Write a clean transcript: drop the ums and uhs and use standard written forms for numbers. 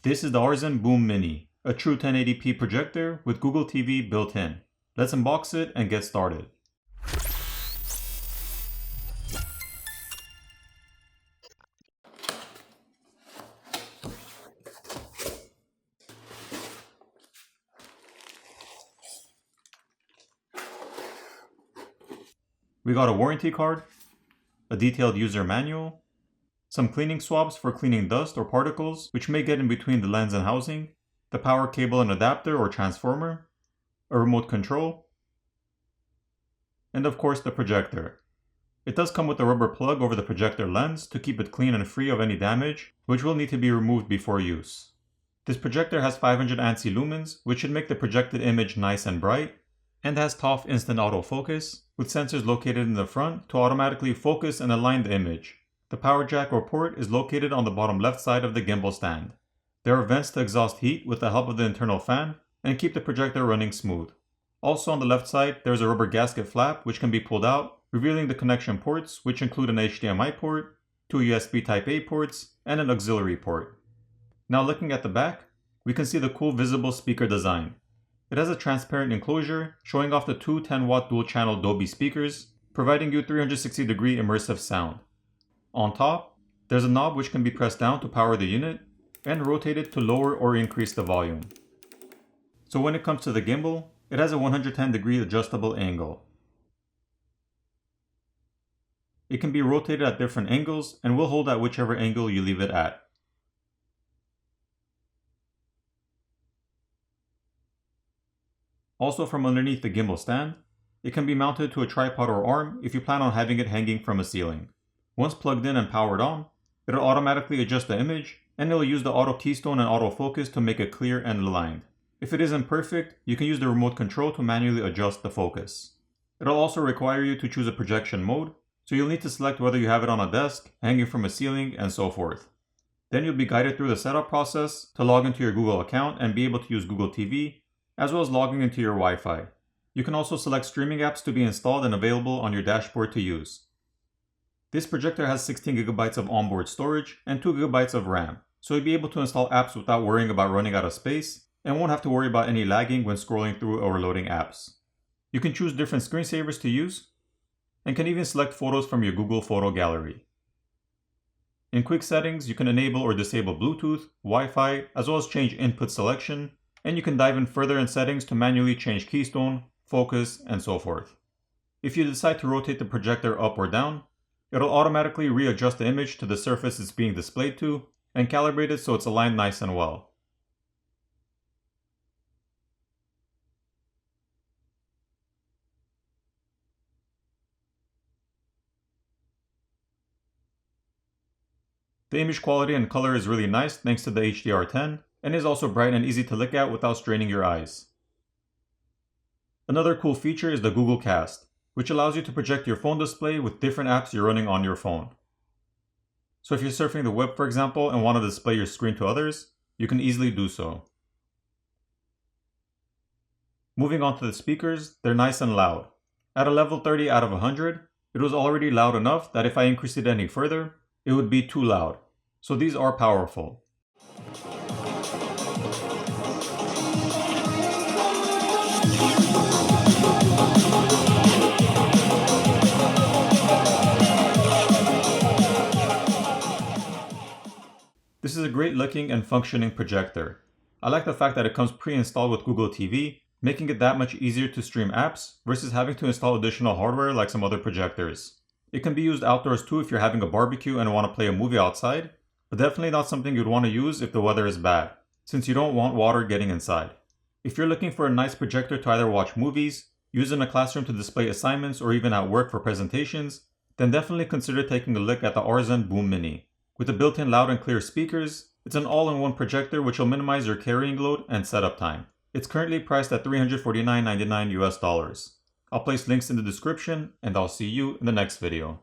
This is the Aurzen Boom Mini, a true 1080p projector with Google TV built in. Let's unbox it and get started. We got a warranty card, a detailed user manual, some cleaning swabs for cleaning dust or particles which may get in between the lens and housing, the power cable and adapter or transformer, a remote control, and of course the projector. It does come with a rubber plug over the projector lens to keep it clean and free of any damage, which will need to be removed before use. This projector has 500 ANSI lumens, which should make the projected image nice and bright, and has TOF instant autofocus, with sensors located in the front to automatically focus and align the image. The power jack or port is located on the bottom left side of the gimbal stand. There are vents to exhaust heat with the help of the internal fan and keep the projector running smooth. Also on the left side, there is a rubber gasket flap which can be pulled out, revealing the connection ports, which include an HDMI port, 2 USB Type-A ports, and an auxiliary port. Now looking at the back, we can see the cool visible speaker design. It has a transparent enclosure showing off the two 10-watt dual-channel Dolby speakers, providing you 360-degree immersive sound. On top, there's a knob which can be pressed down to power the unit and rotated to lower or increase the volume. So when it comes to the gimbal, it has a 110-degree adjustable angle. It can be rotated at different angles and will hold at whichever angle you leave it at. Also from underneath the gimbal stand, it can be mounted to a tripod or arm if you plan on having it hanging from a ceiling. Once plugged in and powered on, it'll automatically adjust the image and it'll use the auto keystone and autofocus to make it clear and aligned. If it isn't perfect, you can use the remote control to manually adjust the focus. It'll also require you to choose a projection mode, so you'll need to select whether you have it on a desk, hanging from a ceiling, and so forth. Then you'll be guided through the setup process to log into your Google account and be able to use Google TV, as well as logging into your Wi-Fi. You can also select streaming apps to be installed and available on your dashboard to use. This projector has 16GB of onboard storage and 2GB of RAM, so you'll be able to install apps without worrying about running out of space and won't have to worry about any lagging when scrolling through or loading apps. You can choose different screensavers to use and can even select photos from your Google Photo Gallery. In quick settings, you can enable or disable Bluetooth, Wi-Fi, as well as change input selection, and you can dive in further in settings to manually change keystone, focus, and so forth. If you decide to rotate the projector up or down, it'll automatically readjust the image to the surface it's being displayed to and calibrate it so it's aligned nice and well. The image quality and color is really nice thanks to the HDR10 and is also bright and easy to look at without straining your eyes. Another cool feature is the Google Cast, which allows you to project your phone display with different apps you're running on your phone. So if you're surfing the web, for example, and want to display your screen to others, you can easily do so. Moving on to the speakers, they're nice and loud. At a level 30 out of 100, it was already loud enough that if I increased it any further, it would be too loud. So these are powerful. This is a great looking and functioning projector. I like the fact that it comes pre-installed with Google TV, making it that much easier to stream apps versus having to install additional hardware like some other projectors. It can be used outdoors too if you're having a barbecue and want to play a movie outside, but definitely not something you'd want to use if the weather is bad, since you don't want water getting inside. If you're looking for a nice projector to either watch movies, use in a classroom to display assignments, or even at work for presentations, then definitely consider taking a look at the Aurzen Boom Mini. With the built-in loud and clear speakers, it's an all-in-one projector which will minimize your carrying load and setup time. It's currently priced at $349.99 US. I'll place links in the description, and I'll see you in the next video.